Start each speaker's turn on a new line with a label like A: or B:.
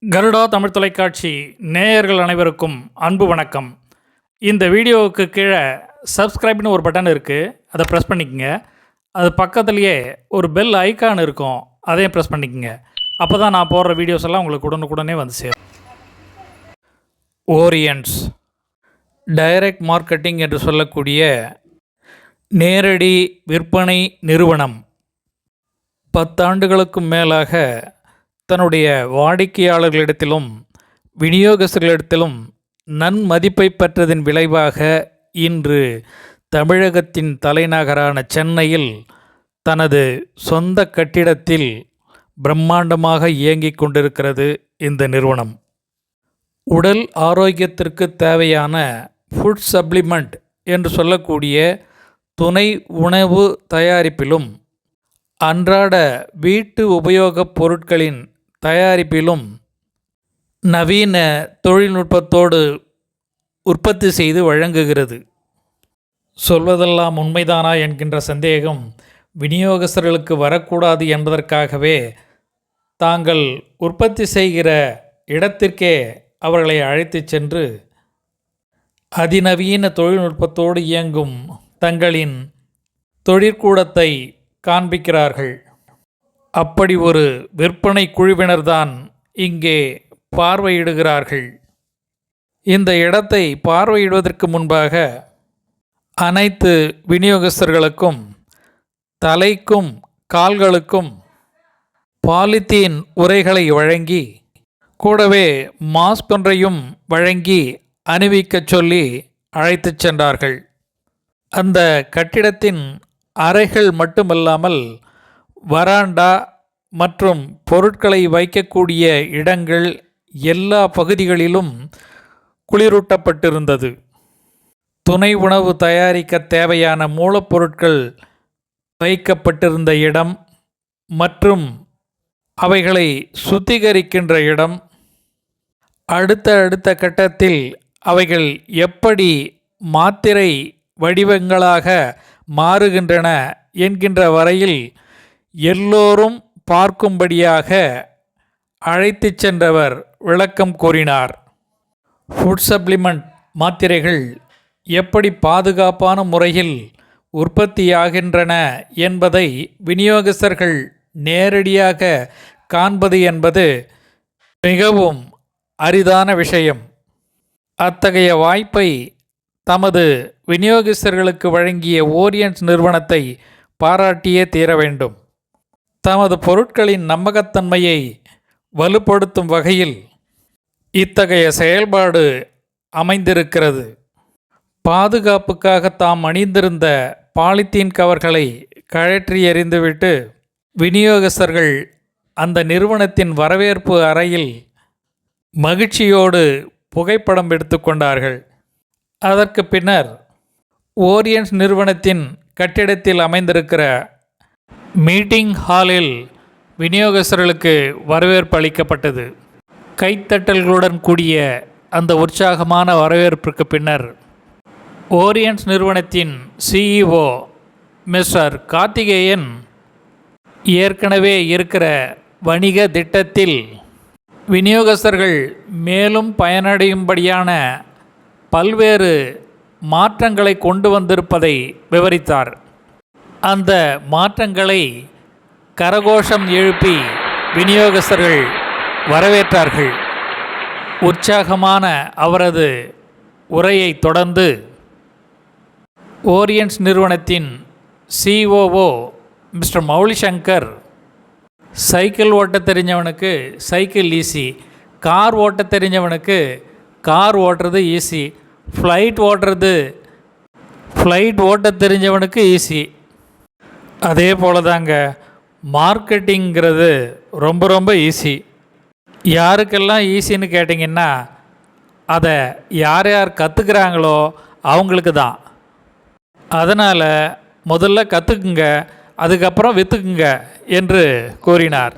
A: கருடா தமிழ் தொலைக்காட்சி நேயர்கள் அனைவருக்கும் அன்பு வணக்கம். இந்த வீடியோவுக்கு கீழே சப்ஸ்கிரைப்னு ஒரு பட்டன் இருக்குது, அதை ப்ரெஸ் பண்ணிக்கங்க. அது பக்கத்துலேயே ஒரு பெல் ஐக்கான் இருக்கும், அதையும் ப்ரெஸ் பண்ணிக்கங்க. அப்போ தான் நான் போடுற வீடியோஸ் எல்லாம் உங்களுக்கு உடனுக்குடனே வந்து சேரும். ஓரியன்ட்ஸ் டைரக்ட் மார்க்கெட்டிங் என்று சொல்லக்கூடிய நேரடி விற்பனை நிறுவனம் 10 ஆண்டுகளுக்கும் மேலாக தன்னுடைய வாடிக்கையாளர்களிடத்திலும் விநியோகஸ்தர்களிடத்திலும் நன்மதிப்பை பெற்றதன் விளைவாக இன்று தமிழகத்தின் தலைநகரான சென்னையில் தனது சொந்த கட்டிடத்தில் பிரம்மாண்டமாக இயங்கிக் கொண்டிருக்கிறது இந்த நிறுவனம். உடல் ஆரோக்கியத்திற்கு தேவையான ஃபுட் சப்ளிமெண்ட் என்று சொல்லக்கூடிய துணை உணவு தயாரிப்பிலும் அன்றாட வீட்டு உபயோகப் பொருட்களின் தயாரிப்பிலும் நவீன தொழில்நுட்பத்தோடு உற்பத்தி செய்து வழங்குகிறது. சொல்வதெல்லாம் உண்மைதானா என்கின்ற சந்தேகம் விநியோகஸ்தர்களுக்கு வரக்கூடாது என்பதற்காகவே தாங்கள் உற்பத்தி செய்கிற இடத்திற்கே அவர்களை அழைத்துச் சென்று அதிநவீன தொழில்நுட்பத்தோடு இயங்கும் தங்களின் தொழிற்கூடத்தை காண்பிக்கிறார்கள். அப்படி ஒரு விற்பனை குழுவினர்தான் இங்கே பார்வையிடுகிறார்கள். இந்த இடத்தை பார்வையிடுவதற்கு முன்பாக அனைத்து விநியோகஸ்தர்களுக்கும் தலைக்கும் கால்களுக்கும் பாலித்தீன் உறைகளை வழங்கி கூடவே மாஸ்க் ஒன்றையும் வழங்கி அணிவிக்கச் சொல்லி அழைத்துச் சென்றார்கள். அந்த கட்டிடத்தின் அறைகள் மட்டுமல்லாமல் வராண்டா மற்றும் பொருட்களை வைக்கக்கூடிய இடங்கள் எல்லா பகுதிகளிலும் குளிரூட்டப்பட்டிருந்தது. துணை உணவு தயாரிக்க தேவையான மூலப்பொருட்கள் வைக்கப்பட்டிருந்த இடம் மற்றும் அவைகளை சுத்திகரிக்கின்ற இடம், அடுத்த கட்டத்தில் அவைகள் எப்படி மாத்திரை வடிவங்களாக மாறுகின்றன என்கின்ற வரையில் எல்லோரும் பார்க்கும்படியாக அழைத்து சென்றவர் விளக்கம் கூறினார். ஃபுட் சப்ளிமெண்ட் மாத்திரைகள் எப்படி பாதுகாப்பான முறையில் உற்பத்தியாகின்றன என்பதை விநியோகஸ்தர்கள் நேரடியாக காண்பது என்பது மிகவும் அரிதான விஷயம். அத்தகைய வாய்ப்பை தமது விநியோகஸ்தர்களுக்கு வழங்கிய ஓரியன்ட்ஸ் நிறுவனத்தை பாராட்டியே தீர வேண்டும். தமது பொருட்களின் நம்பகத்தன்மையை வலுப்படுத்தும் வகையில் இத்தகைய செயல்பாடு அமைந்திருக்கிறது. பாதுகாப்புக்காக தாம் அணிந்திருந்த பாலித்தீன் கவர்களை கழற்றி எறிந்துவிட்டு விநியோகஸ்தர்கள் அந்த நிறுவனத்தின் வரவேற்பு அறையில் மகிழ்ச்சியோடு புகைப்படம் எடுத்துக்கொண்டார்கள். அதற்கு பின்னர் ஓரியன்ட்ஸ் நிறுவனத்தின் கட்டிடத்தில் அமைந்திருக்கிற மீட்டிங் ஹாலில் விநியோகஸ்தர்களுக்கு வரவேற்பு அளிக்கப்பட்டது. கைத்தட்டல்களுடன் கூடிய அந்த உற்சாகமான வரவேற்பிற்கு பின்னர் ஓரியன்ட்ஸ் நிறுவனத்தின் CEO மிஸ்டர் கார்த்திகேயன் ஏற்கனவே இருக்கிற வணிக திட்டத்தில் விநியோகஸ்தர்கள் மேலும் பயனடையும்படியான பல்வேறு மாற்றங்களை கொண்டு வந்திருப்பதை விவரித்தார். அந்த மாற்றங்களை கரகோஷம் எழுப்பி விநியோகஸ்தர்கள் வரவேற்றார்கள். உற்சாகமான அவரது உரையை தொடர்ந்து ஓரியன்ட்ஸ் நிறுவனத்தின் COO மிஸ்டர் மௌலிசங்கர், சைக்கிள் ஓட்ட தெரிஞ்சவனுக்கு சைக்கிள் ஈஸி, கார் ஓட்ட தெரிஞ்சவனுக்கு கார் ஓட்டுறது ஈஸி, ஃப்ளைட் ஓட்ட தெரிஞ்சவனுக்கு ஈஸி. அதே போல தாங்க மார்க்கெட்டிங்கிறது ரொம்ப ஈஸி. யாருக்கெல்லாம் ஈஸின்னு கேட்டிங்கன்னா அதை யார் கற்றுக்கிறாங்களோ அவங்களுக்கு தான். அதனால் முதல்ல கற்றுக்குங்க, அதுக்கப்புறம் விற்றுக்குங்க என்று கூறினார்.